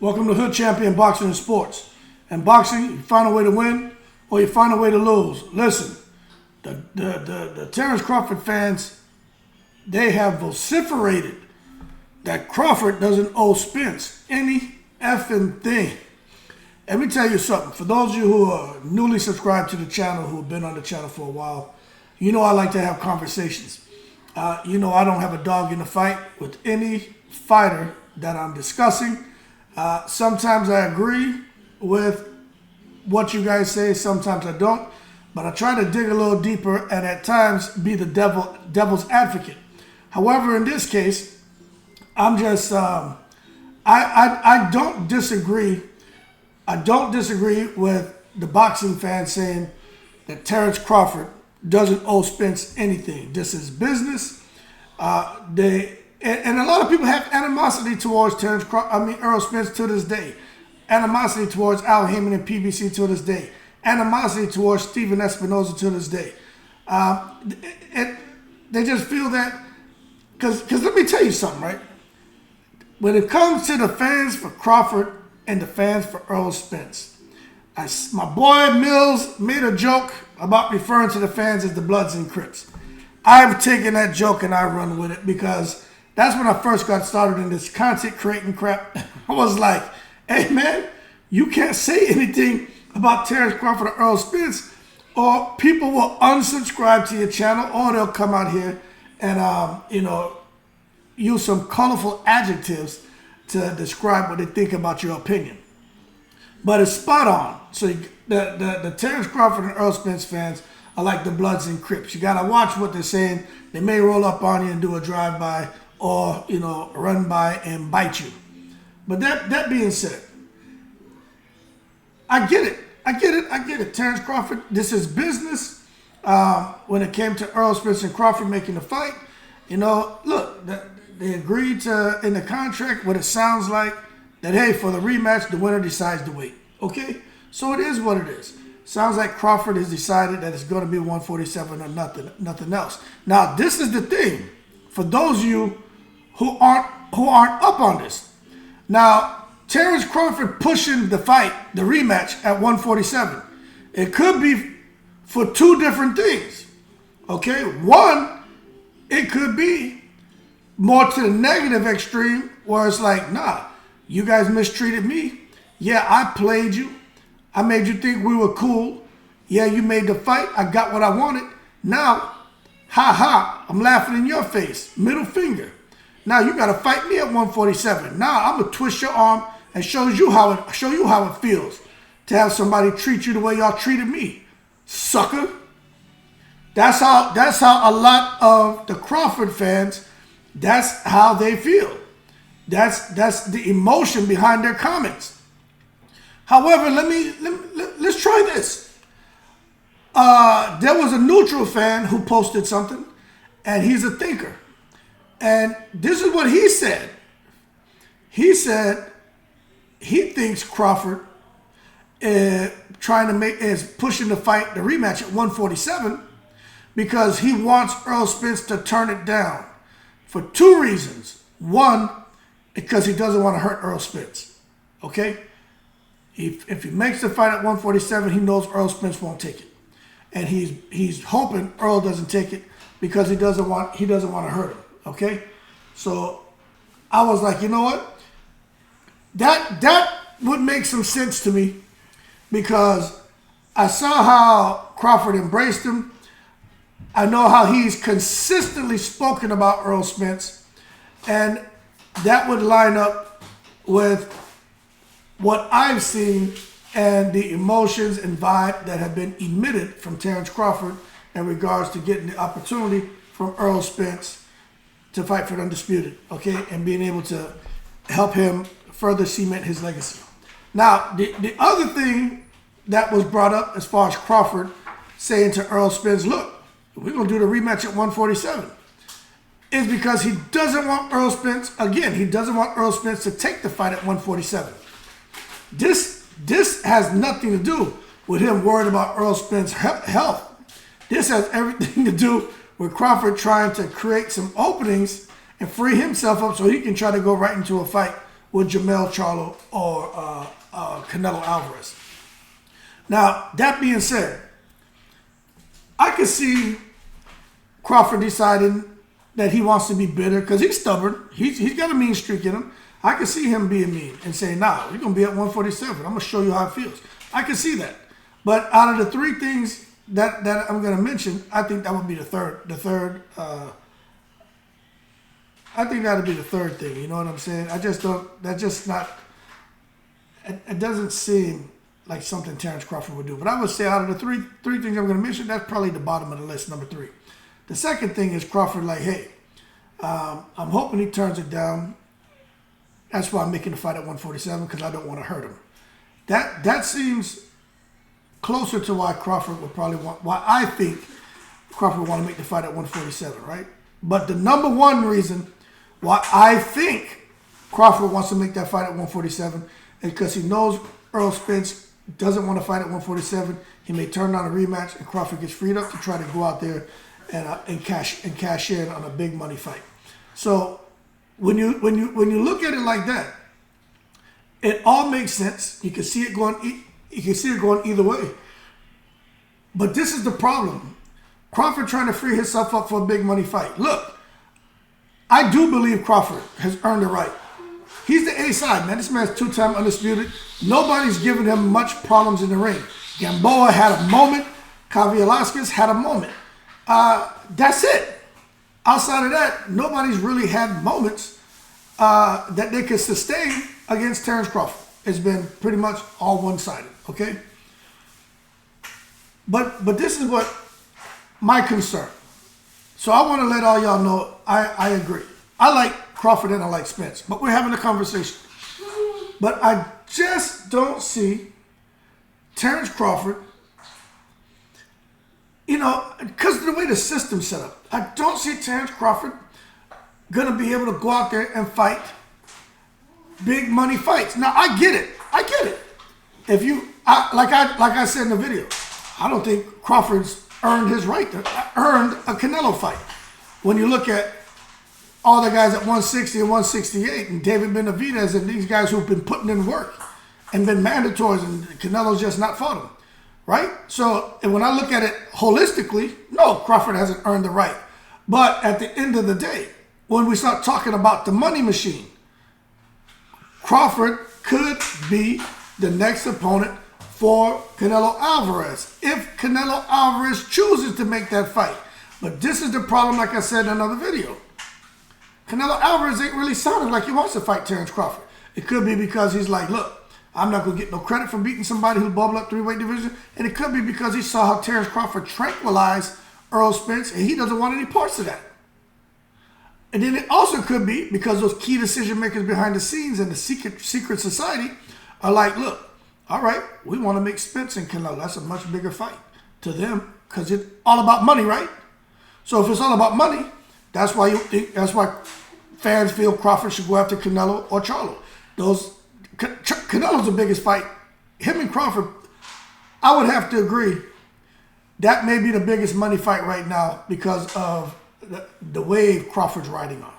Welcome to Hood Champion Boxing and Sports. In boxing, you find a way to win or you find a way to lose. Listen, the Terence Crawford fans, they have vociferated that Crawford doesn't owe Spence any effing thing. Let me tell you something. For those of you who are newly subscribed to the channel, who have been on the channel for a while, you know I like to have conversations. You know I don't have a dog in the fight with any fighter that I'm discussing. Sometimes I agree with what you guys say, sometimes I don't. But I try to dig a little deeper and at times be the devil's advocate. However, in this case, I'm just, I don't disagree. I don't disagree with the boxing fans saying that Terence Crawford doesn't owe Spence anything. This is business. And a lot of people have animosity towards Errol Spence to this day. Animosity towards Al Heyman and PBC to this day. Animosity towards Steven Espinoza to this day. They just feel that, because let me tell you something, right? When it comes to the fans for Crawford and the fans for Errol Spence, my boy Mills made a joke about referring to the fans as the Bloods and Crips. I've taken that joke and I run with it because that's when I first got started in this content creating crap. I was like, hey man, you can't say anything about Terence Crawford or Errol Spence or people will unsubscribe to your channel or they'll come out here and, use some colorful adjectives to describe what they think about your opinion. But it's spot on. So the Terence Crawford and Errol Spence fans are like the Bloods and Crips. You got to watch what they're saying. They may roll up on you and do a drive-by or, run by and bite you. But that being said, I get it. Terence Crawford, this is business. When it came to Errol Spence and Crawford making the fight, look, they agreed to, in the contract, what it sounds like, that, hey, for the rematch, the winner decides to wait. Okay? So it is what it is. Sounds like Crawford has decided that it's going to be 147 or nothing else. Now, this is the thing. For those of you who aren't up on this. Now, Terence Crawford pushing the fight, the rematch at 147. It could be for two different things. Okay? One, it could be more to the negative extreme where it's like, nah, you guys mistreated me. Yeah, I played you. I made you think we were cool. Yeah, you made the fight. I got what I wanted. Now, I'm laughing in your face. Middle finger. Now you got to fight me at 147. Now I'm going to twist your arm and show you how it feels to have somebody treat you the way y'all treated me. Sucker. That's how a lot of the Crawford fans, that's how they feel. That's the emotion behind their comments. However, let's try this. There was a neutral fan who posted something, and he's a thinker. And this is what he said. He said he thinks Crawford is pushing the fight, the rematch at 147, because he wants Errol Spence to turn it down for two reasons. One, because he doesn't want to hurt Errol Spence. Okay? If he makes the fight at 147, he knows Errol Spence won't take it. And he's hoping Errol doesn't take it because he doesn't want to hurt him. Okay? So I was like, you know what? That would make some sense to me because I saw how Crawford embraced him. I know how he's consistently spoken about Errol Spence, and that would line up with what I've seen and the emotions and vibe that have been emitted from Terence Crawford in regards to getting the opportunity from Errol Spence to fight for the Undisputed, okay, and being able to help him further cement his legacy. Now, the other thing that was brought up as far as Crawford saying to Errol Spence, look, we're going to do the rematch at 147, is because he doesn't want Errol Spence, again, he doesn't want Errol Spence to take the fight at 147. This has nothing to do with him worried about Errol Spence's health. This has everything to do with Crawford trying to create some openings and free himself up so he can try to go right into a fight with Jamel Charlo or Canelo Alvarez. Now, that being said, I could see Crawford deciding that he wants to be bitter because he's stubborn. He's got a mean streak in him. I could see him being mean and saying, nah, we're going to be at 147. I'm going to show you how it feels. I can see that. But out of the three things that I'm going to mention, I think that would be the third. I think that would be the third thing. You know what I'm saying? I just don't. That's just not. It doesn't seem like something Terence Crawford would do. But I would say out of the three things I'm going to mention, that's probably the bottom of the list, number 3. The second thing is Crawford like, hey, I'm hoping he turns it down. That's why I'm making the fight at 147 because I don't want to hurt him. That seems closer to why Crawford would probably want. Why I think Crawford would want to make the fight at 147, right? But the number one reason why I think Crawford wants to make that fight at 147 is because he knows Earl Spence doesn't want to fight at 147. He may turn down a rematch, and Crawford gets freed up to try to go out there and cash in on a big money fight. So when you look at it like that, it all makes sense. You can see it going. You can see it going either way. But this is the problem. Crawford trying to free himself up for a big money fight. Look, I do believe Crawford has earned the right. He's the A-side, man. This man's 2-time undisputed. Nobody's giving him much problems in the ring. Gamboa had a moment. Cavi Velasquez had a moment. That's it. Outside of that, nobody's really had moments that they could sustain against Terence Crawford. It's been pretty much all one-sided, okay? But this is what my concern. So I want to let all y'all know I agree. I like Crawford and I like Spence, but we're having a conversation. But I just don't see Terence Crawford, you know, because of the way the system's set up. I don't see Terence Crawford going to be able to go out there and fight big money fights. Now, I get it. If you, like I said in the video, I don't think Crawford's earned his right to earned a Canelo fight. When you look at all the guys at 160 and 168, and David Benavidez and these guys who've been putting in work and been mandatories, and Canelo's just not fought them, right? So and when I look at it holistically, no, Crawford hasn't earned the right. But at the end of the day, when we start talking about the money machine, Crawford could be the next opponent for Canelo Alvarez if Canelo Alvarez chooses to make that fight. But this is the problem, like I said in another video. Canelo Alvarez ain't really sounding like he wants to fight Terence Crawford. It could be because he's like, look, I'm not going to get no credit for beating somebody who bubbled up 3-weight division. And it could be because he saw how Terence Crawford tranquilized Earl Spence, and he doesn't want any parts of that. And then it also could be because those key decision makers behind the scenes and the secret society are like, look, all right, we want to make Spence and Canelo. That's a much bigger fight to them because it's all about money, right? So if it's all about money, that's why fans feel Crawford should go after Canelo or Charlo. Canelo's the biggest fight. Him and Crawford, I would have to agree, that may be the biggest money fight right now because of the wave Crawford's riding on.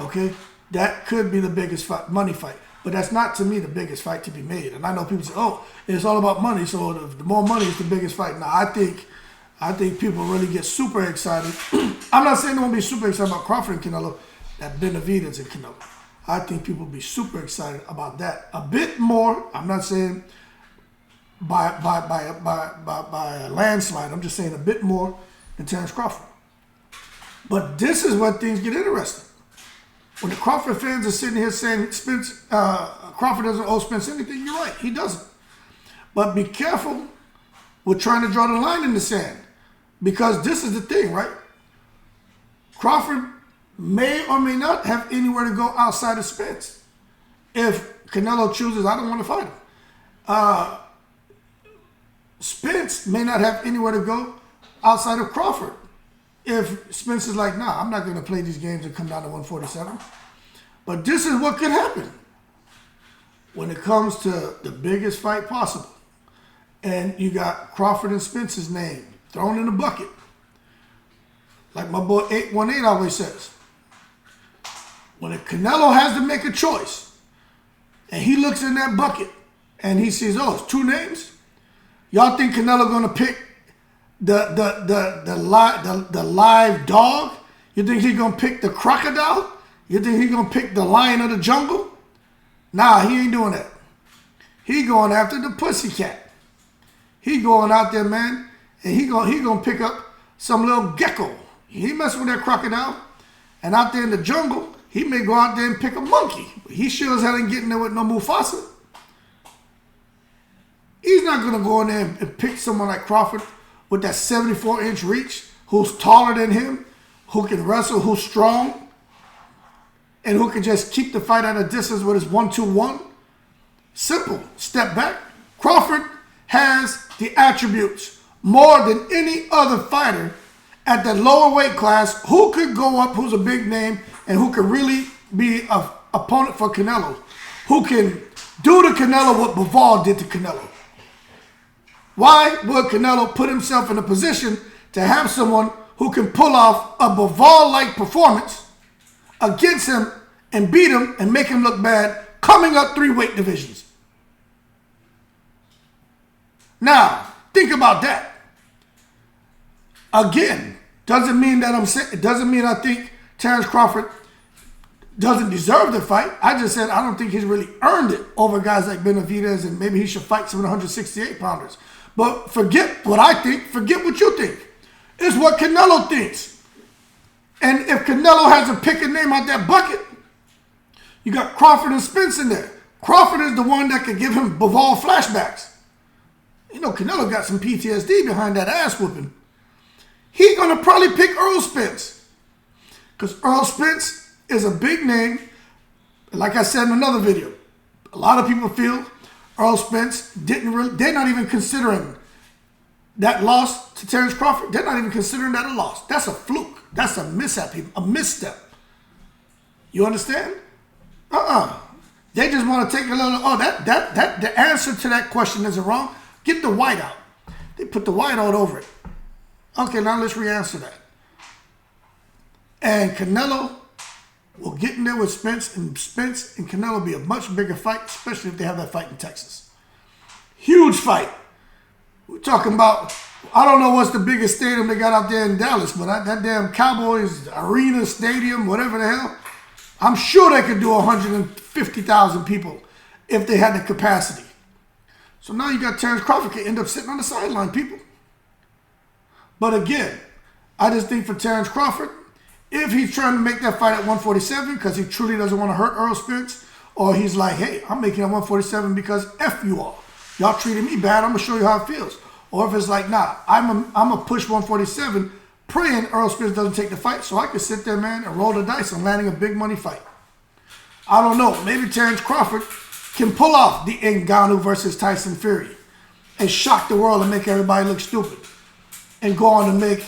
Okay? That could be the biggest money fight. But that's not, to me, the biggest fight to be made. And I know people say, oh, it's all about money, so the more money is the biggest fight. Now, I think people really get super excited. I'm not saying they won't be super excited about Crawford and Canelo, that Benavidez and Canelo. I think people will be super excited about that. A bit more, I'm not saying by a landslide, I'm just saying a bit more than Terence Crawford. But this is where things get interesting. When the Crawford fans are sitting here saying Crawford doesn't owe Spence anything, you're right, he doesn't. But be careful with trying to draw the line in the sand. Because this is the thing, right? Crawford may or may not have anywhere to go outside of Spence. If Canelo chooses, I don't want to fight him. Spence may not have anywhere to go outside of Crawford. If Spence is like, nah, I'm not going to play these games and come down to 147. But this is what could happen when it comes to the biggest fight possible. And you got Crawford and Spence's name thrown in the bucket. Like my boy 818 always says. When a Canelo has to make a choice and he looks in that bucket and he sees, oh, it's 2 names. Y'all think Canelo gonna pick the live dog? You think he gonna pick the crocodile? You think he gonna pick the lion of the jungle? Nah, he ain't doing that. He going after the pussycat. He going out there, man, and he gonna pick up some little gecko. He messing with that crocodile. And out there in the jungle, he may go out there and pick a monkey. He sure as hell ain't getting there with no Mufasa. He's not gonna go in there and pick someone like Crawford with that 74-inch reach, who's taller than him, who can wrestle, who's strong, and who can just keep the fight at a distance with his 1-2-1. Simple. Step back. Crawford has the attributes more than any other fighter at the lower weight class who could go up, who's a big name, and who could really be an opponent for Canelo, who can do to Canelo what Bivol did to Canelo. Why would Canelo put himself in a position to have someone who can pull off a Bivol-like performance against him and beat him and make him look bad coming up 3 weight divisions? Now, think about that. Again, doesn't mean that it doesn't mean I think Terence Crawford doesn't deserve the fight. I just said I don't think he's really earned it over guys like Benavidez, and maybe he should fight some of the 168-pounders. But forget what I think. Forget what you think. It's what Canelo thinks. And if Canelo has to pick a name out that bucket, you got Crawford and Spence in there. Crawford is the one that could give him Bivol flashbacks. You know, Canelo got some PTSD behind that ass whooping. He's going to probably pick Earl Spence. Because Earl Spence is a big name. Like I said in another video, a lot of people feel Earl Spence they're not even considering that loss to Terence Crawford. They're not even considering that a loss. That's a fluke. That's a mishap, a misstep. You understand? They just want to take a little, the answer to that question isn't wrong. Get the white out. They put the white out over it. Okay, now let's re-answer that. And Canelo will get in there with Spence and Canelo be a much bigger fight, especially if they have that fight in Texas. Huge fight. We're talking about, I don't know what's the biggest stadium they got out there in Dallas, but that damn Cowboys Arena Stadium, whatever the hell, I'm sure they could do 150,000 people if they had the capacity. So now you got Terence Crawford can end up sitting on the sideline, people. But again, I just think for Terence Crawford, if he's trying to make that fight at 147 because he truly doesn't want to hurt Earl Spence, or he's like, hey, I'm making it at 147 because F you all. Y'all treated me bad, I'm going to show you how it feels. Or if it's like, nah, I'm going to push 147, praying Earl Spence doesn't take the fight so I can sit there, man, and roll the dice on landing a big money fight. I don't know. Maybe Terence Crawford can pull off the Ngannou versus Tyson Fury and shock the world and make everybody look stupid and go on to make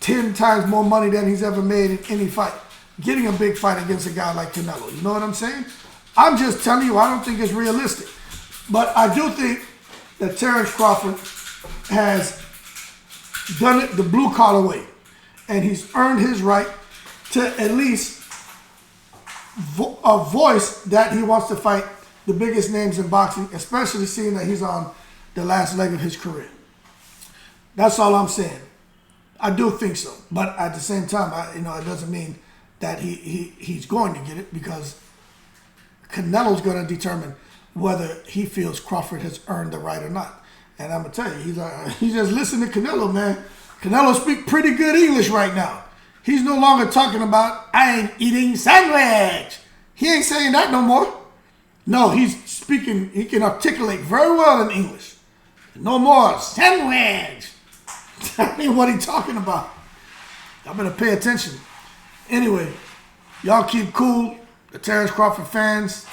10 times more money than he's ever made in any fight, getting a big fight against a guy like Canelo. You know what I'm saying? I'm just telling you, I don't think it's realistic. But I do think that Terence Crawford has done it the blue-collar way, and he's earned his right to at least a voice that he wants to fight the biggest names in boxing, especially seeing that he's on the last leg of his career. That's all I'm saying. I do think so, but at the same time, it doesn't mean that he's going to get it, because Canelo's going to determine whether he feels Crawford has earned the right or not. And I'm gonna tell you, he's just listening to Canelo, man. Canelo speak pretty good English right now. He's no longer talking about I ain't eating sandwich. He ain't saying that no more. No, he's speaking. He can articulate very well in English. No more sandwich. That ain't what he's talking about. Y'all better pay attention. Anyway, y'all keep cool. The Terence Crawford fans,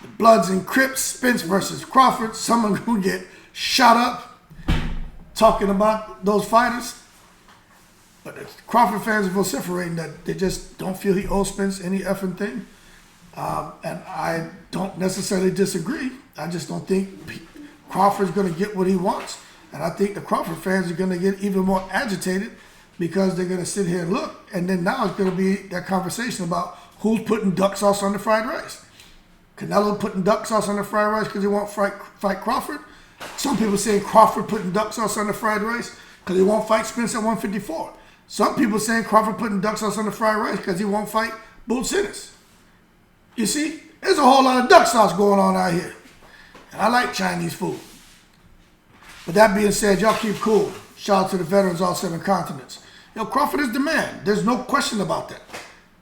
the Bloods and Crips, Spence versus Crawford. Someone gonna get shot up talking about those fighters. But the Crawford fans are vociferating that they just don't feel he owes Spence any effing thing. And I don't necessarily disagree. I just don't think Crawford's going to get what he wants. And I think the Crawford fans are going to get even more agitated because they're going to sit here and look. And then now it's going to be that conversation about who's putting duck sauce on the fried rice. Canelo putting duck sauce on the fried rice because he won't fight Crawford. Some people saying Crawford putting duck sauce on the fried rice because he won't fight Spence at 154. Some people saying Crawford putting duck sauce on the fried rice because he won't fight Vociferate. You see, there's a whole lot of duck sauce going on out here. And I like Chinese food. With that being said, y'all keep cool. Shout out to the veterans all 7 continents. Yo, Crawford is the man. There's no question about that.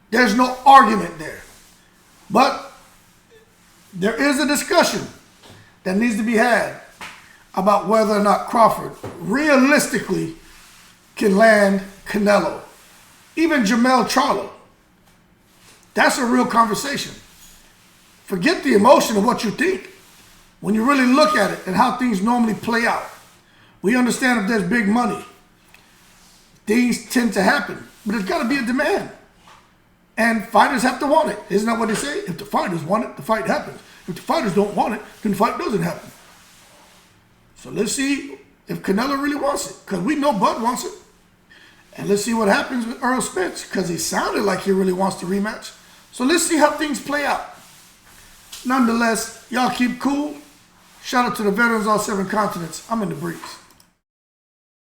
There's no argument there. But there is a discussion that needs to be had about whether or not Crawford realistically can land Canelo. Even Jamel Charlo. That's a real conversation. Forget the emotion of what you think. When you really look at it and how things normally play out, we understand if there's big money, things tend to happen. But there's got to be a demand. And fighters have to want it. Isn't that what they say? If the fighters want it, the fight happens. If the fighters don't want it, then the fight doesn't happen. So let's see if Canelo really wants it. Because we know Bud wants it. And let's see what happens with Errol Spence. Because he sounded like he really wants the rematch. So let's see how things play out. Nonetheless, y'all keep cool. Shout out to the veterans all 7 continents. I'm in the breeze.